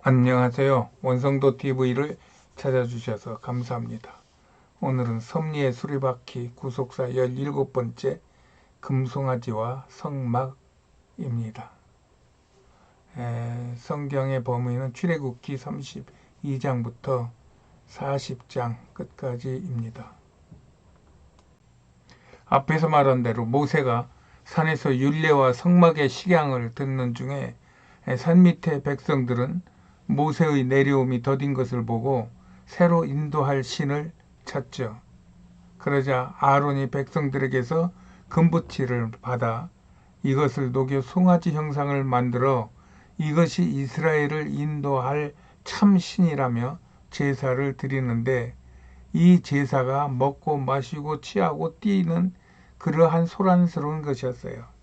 안녕하세요. 원성도 TV를 찾아주셔서 감사합니다. 오늘은 섭리의 수리바퀴 구속사 17번째 금송아지와 성막입니다. 성경의 범위는 출애굽기 32장부터 40장 끝까지입니다. 앞에서 말한 대로 모세가 산에서 율례와 성막의 식양을 듣는 중에 산 밑의 백성들은 모세의 내려옴이 더딘 것을 보고 새로 인도할 신을 찾죠. 그러자 아론이 백성들에게서 금붙이를 받아 이것을 녹여 송아지 형상을 만들어 이것이 이스라엘을 인도할 참 신이라며 제사를 드리는데, 이 제사가 먹고 마시고 취하고 뛰는 그러한 소란스러운 것이었어요.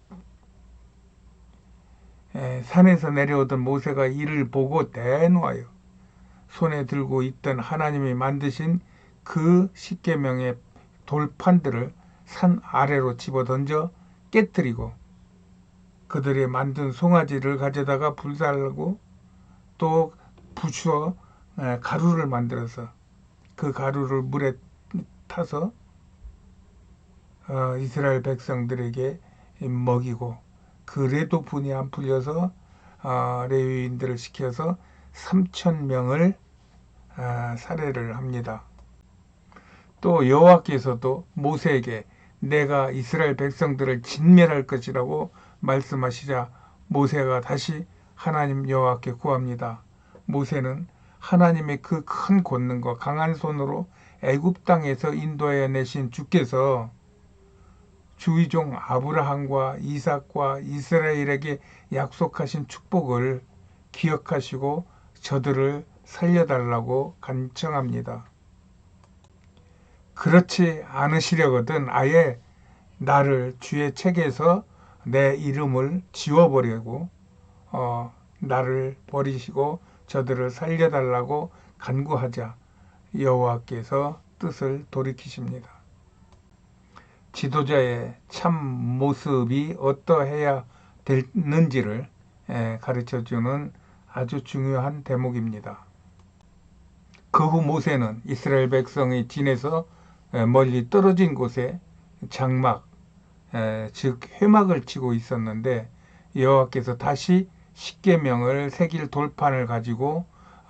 산에서 내려오던 모세가 이를 보고 대놓아요. 손에 들고 있던 하나님이 만드신 그 십계명의 돌판들을 산 아래로 집어던져 깨뜨리고 그들이 만든 송아지를 가져다가 불살고 또 부추어 가루를 만들어서 그 가루를 물에 타서 이스라엘 백성들에게 먹이고, 그래도 분이 안 풀려서 레위인들을 시켜서 3,000명을 살해를 합니다. 또 여호와께서도 모세에게 내가 이스라엘 백성들을 진멸할 것이라고 말씀하시자 모세가 다시 하나님 여호와께 구합니다. 모세는 하나님의 그 큰 권능과 강한 손으로 애굽 땅에서 인도하여 내신 주께서 주의 종 아브라함과 이삭과 이스라엘에게 약속하신 축복을 기억하시고 저들을 살려달라고 간청합니다. 그렇지 않으시려거든 아예 나를 주의 책에서 내 이름을 지워버리고 나를 버리시고 저들을 살려달라고 간구하자 여호와께서 뜻을 돌이키십니다. 지도자의 참 모습이 어떠해야 되는지를 가르쳐주는 아주 중요한 대목입니다. 그 후 모세는 이스라엘 백성이 진에서 멀리 떨어진 곳에 장막, 즉 회막을 치고 있었는데 여호와께서 다시 십계명을 새길 돌판을 가지고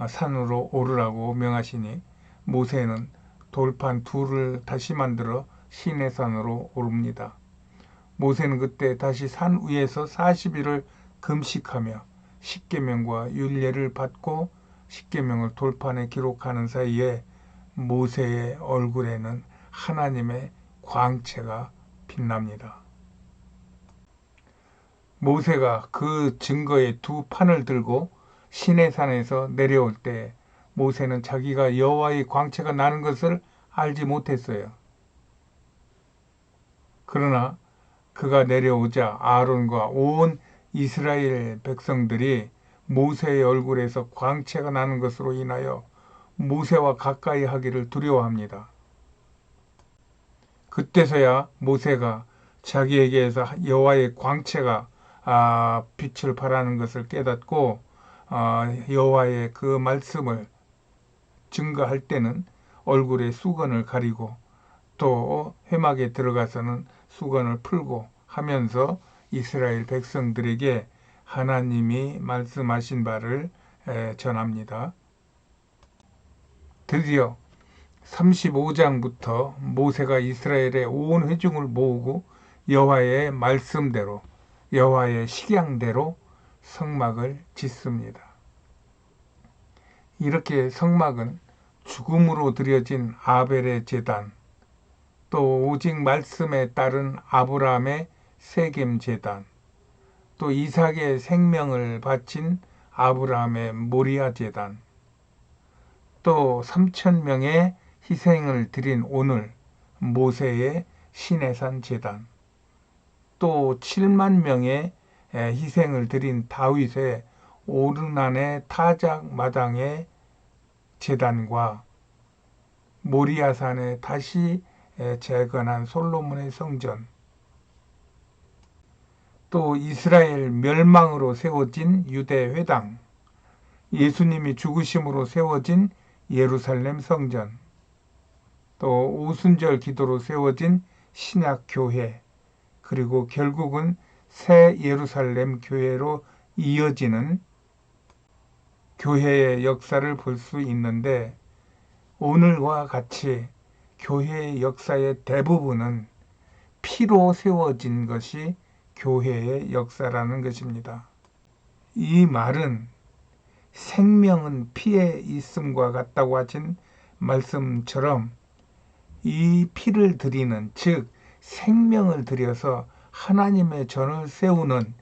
산으로 오르라고 명하시니 모세는 돌판 둘을 다시 만들어 시내산으로 오릅니다. 모세는 그때 다시 산 위에서 40일을 금식하며 십계명과 율례를 받고 십계명을 돌판에 기록하는 사이에 모세의 얼굴에는 하나님의 광채가 빛납니다. 모세가 그 증거의 두 판을 들고 시내산에서 내려올 때 모세는 자기가 여호와의 광채가 나는 것을 알지 못했어요. 그러나 그가 내려오자 아론과 온 이스라엘 백성들이 모세의 얼굴에서 광채가 나는 것으로 인하여 모세와 가까이 하기를 두려워합니다. 그때서야 모세가 자기에게서 여호와의 광채가 빛을 발하는 것을 깨닫고 여호와의 그 말씀을 증거할 때는 얼굴에 수건을 가리고 또 회막에 들어가서는 수건을 풀고 하면서 이스라엘 백성들에게 하나님이 말씀하신 바를 전합니다. 드디어 35장부터 모세가 이스라엘의 온 회중을 모으고 여호와의 말씀대로 여호와의 식양대로 성막을 짓습니다. 이렇게 성막은 죽음으로 드려진 아벨의 제단, 또 오직 말씀에 따른 아브라함의 세겜 제단, 또 이삭의 생명을 바친 아브라함의 모리아 제단, 또 3,000명의 희생을 드린 오늘 모세의 시내산 제단, 또 7만 명의 희생을 드린 다윗의 오르난의 타작 마당의 제단과 모리아산에 다시 재건한 솔로몬의 성전, 또 이스라엘 멸망으로 세워진 유대 회당, 예수님이 죽으심으로 세워진 예루살렘 성전, 또 오순절 기도로 세워진 신약 교회, 그리고 결국은 새 예루살렘 교회로 이어지는 교회의 역사를 볼 수 있는데, 오늘과 같이 교회의 역사의 대부분은 피로 세워진 것이 교회의 역사라는 것입니다. 이 말은 생명은 피에 있음과 같다고 하신 말씀처럼 이 피를 드리는, 즉 생명을 들여서 하나님의 전을 세우는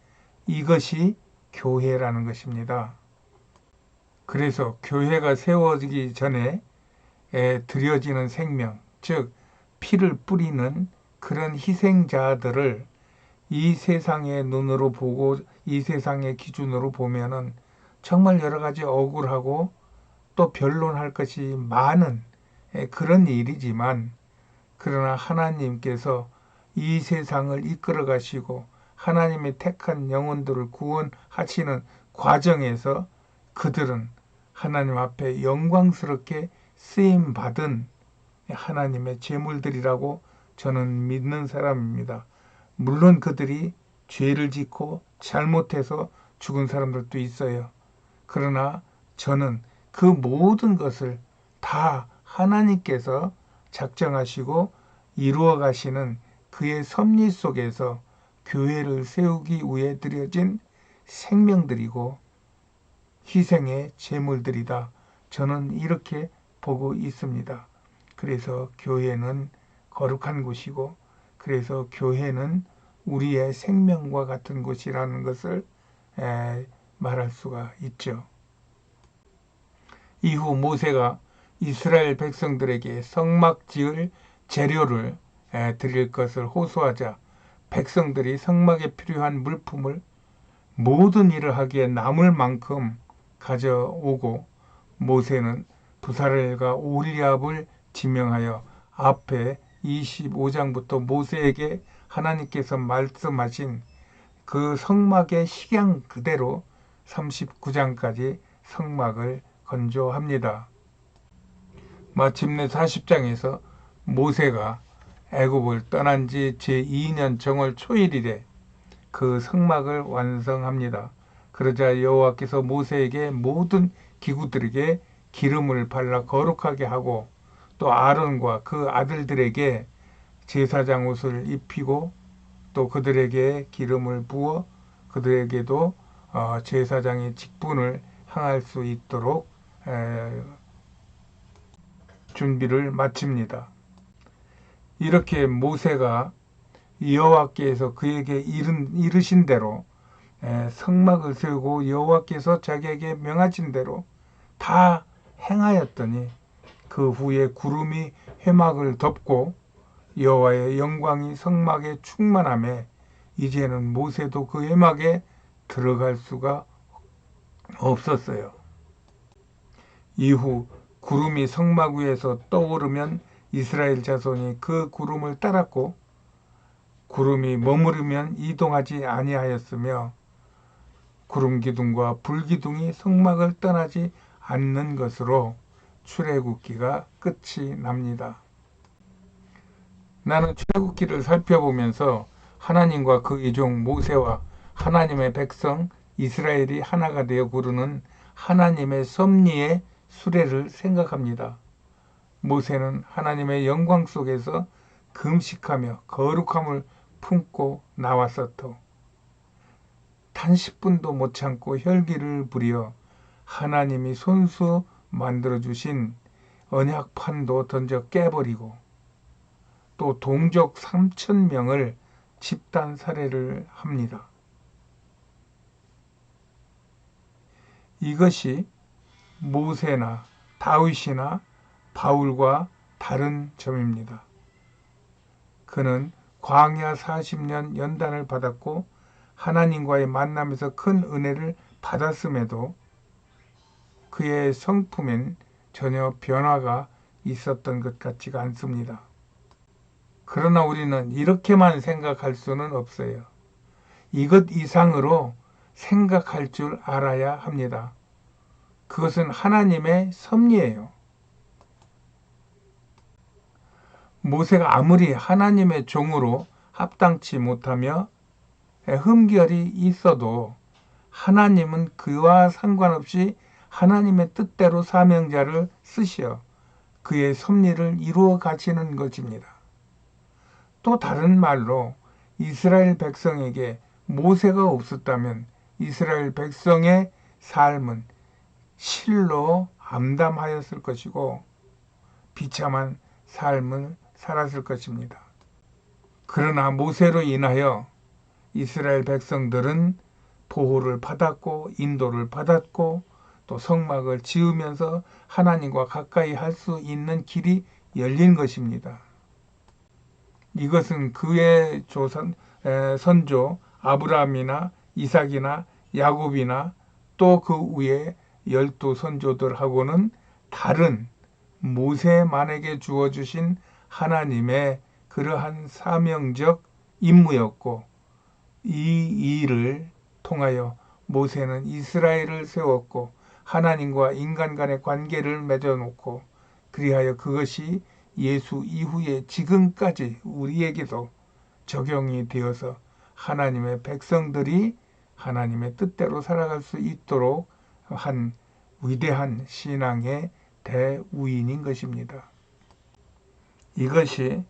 이것이 교회라는 것입니다. 그래서 교회가 세워지기 전에 드려지는 생명, 즉 피를 뿌리는 그런 희생자들을 이 세상의 눈으로 보고 이 세상의 기준으로 보면은 정말 여러 가지 억울하고 또 변론할 것이 많은 그런 일이지만, 그러나 하나님께서 이 세상을 이끌어 가시고 하나님의 택한 영혼들을 구원하시는 과정에서 그들은 하나님 앞에 영광스럽게 쓰임받은 하나님의 제물들이라고 저는 믿는 사람입니다. 물론 그들이 죄를 짓고 잘못해서 죽은 사람들도 있어요. 그러나 저는 그 모든 것을 다 하나님께서 작정하시고 이루어 가시는 그의 섭리 속에서 교회를 세우기 위해 드려진 생명들이고 희생의 제물들이다. 저는 이렇게 보고 있습니다. 그래서 교회는 거룩한 곳이고, 그래서 교회는 우리의 생명과 같은 곳이라는 것을 말할 수가 있죠. 이후 모세가 이스라엘 백성들에게 성막 지을 재료를 드릴 것을 호소하자 백성들이 성막에 필요한 물품을 모든 일을 하기에 남을 만큼 가져오고, 모세는 부사렐과 오리압을 지명하여 앞에 25장부터 모세에게 하나님께서 말씀하신 그 성막의 식양 그대로 39장까지 성막을 건조합니다. 마침내 40장에서 모세가 애굽을 떠난 지 제2년 정월 초일일에 그 성막을 완성합니다. 그러자 여호와께서 모세에게 모든 기구들에게 기름을 발라 거룩하게 하고, 또 아론과 그 아들들에게 제사장 옷을 입히고, 또 그들에게 기름을 부어 그들에게도 제사장의 직분을 행할 수 있도록 준비를 마칩니다. 이렇게 모세가 여호와께서 그에게 이르신 대로 성막을 세우고 여호와께서 자기에게 명하신 대로 다 행하였더니, 그 후에 구름이 회막을 덮고 여호와의 영광이 성막에 충만하며 이제는 모세도 그 회막에 들어갈 수가 없었어요. 이후 구름이 성막 위에서 떠오르면 이스라엘 자손이 그 구름을 따랐고, 구름이 머무르면 이동하지 아니하였으며 구름 기둥과 불 기둥이 성막을 떠나지 않는 것으로 출애굽기가 끝이 납니다. 나는 출애굽기를 살펴보면서 하나님과 그의 종 모세와 하나님의 백성 이스라엘이 하나가 되어 부르는 하나님의 섭리의 수레를 생각합니다. 모세는 하나님의 영광 속에서 금식하며 거룩함을 품고 나왔었고, 단 10분도 못 참고 혈기를 부려 하나님이 손수 만들어주신 언약판도 던져 깨버리고, 또 동족 3,000명을 집단 살해를 합니다. 이것이 모세나 다윗이나 바울과 다른 점입니다. 그는 광야 40년 연단을 받았고 하나님과의 만남에서 큰 은혜를 받았음에도 그의 성품엔 전혀 변화가 있었던 것 같지가 않습니다. 그러나 우리는 이렇게만 생각할 수는 없어요. 이것 이상으로 생각할 줄 알아야 합니다. 그것은 하나님의 섭리예요. 모세가 아무리 하나님의 종으로 합당치 못하며 흠결이 있어도 하나님은 그와 상관없이 하나님의 뜻대로 사명자를 쓰시어 그의 섭리를 이루어 가시는 것입니다. 또 다른 말로 이스라엘 백성에게 모세가 없었다면 이스라엘 백성의 삶은 실로 암담하였을 것이고 비참한 삶을 살았을 것입니다. 그러나 모세로 인하여 이스라엘 백성들은 보호를 받았고 인도를 받았고 또 성막을 지으면서 하나님과 가까이 할 수 있는 길이 열린 것입니다. 이것은 그의 선조 아브라함이나 이삭이나 야곱이나 또 그 위에 12 선조들하고는 다른 모세만에게 주어주신 하나님의 그러한 사명적 임무였고 이 일을 통하여 모세는 이스라엘을 세웠고 하나님과 인간 간의 관계를 맺어놓고 그리하여 그것이 예수 이후에 지금까지 우리에게도 적용이 되어서 하나님의 백성들이 하나님의 뜻대로 살아갈 수 있도록 한 위대한 신앙의 대우인인 것입니다. 이것이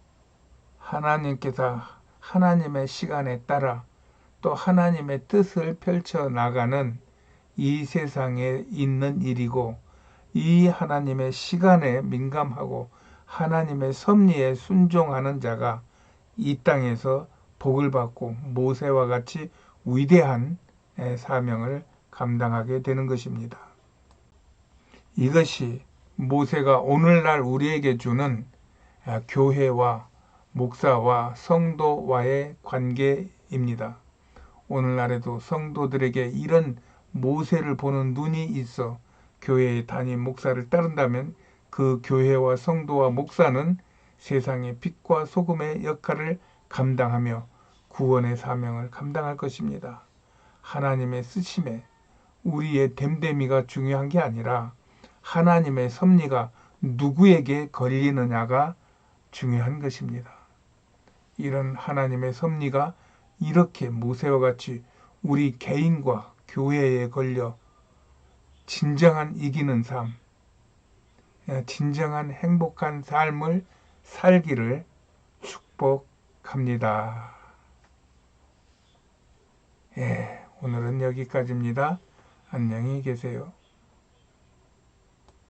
하나님께서 하나님의 시간에 따라 또 하나님의 뜻을 펼쳐나가는 이 세상에 있는 일이고 이 하나님의 시간에 민감하고 하나님의 섭리에 순종하는 자가 이 땅에서 복을 받고 모세와 같이 위대한 사명을 감당하게 되는 것입니다. 이것이 모세가 오늘날 우리에게 주는 교회와 목사와 성도와의 관계입니다. 오늘날에도 성도들에게 이런 모세를 보는 눈이 있어 교회의 담임 목사를 따른다면 그 교회와 성도와 목사는 세상의 빛과 소금의 역할을 감당하며 구원의 사명을 감당할 것입니다. 하나님의 쓰심에 우리의 됨됨이가 중요한 게 아니라 하나님의 섭리가 누구에게 걸리느냐가 중요한 것입니다. 이런 하나님의 섭리가 이렇게 모세와 같이 우리 개인과 교회에 걸려 진정한 이기는 삶, 진정한 행복한 삶을 살기를 축복합니다. 오늘은 여기까지입니다. 안녕히 계세요.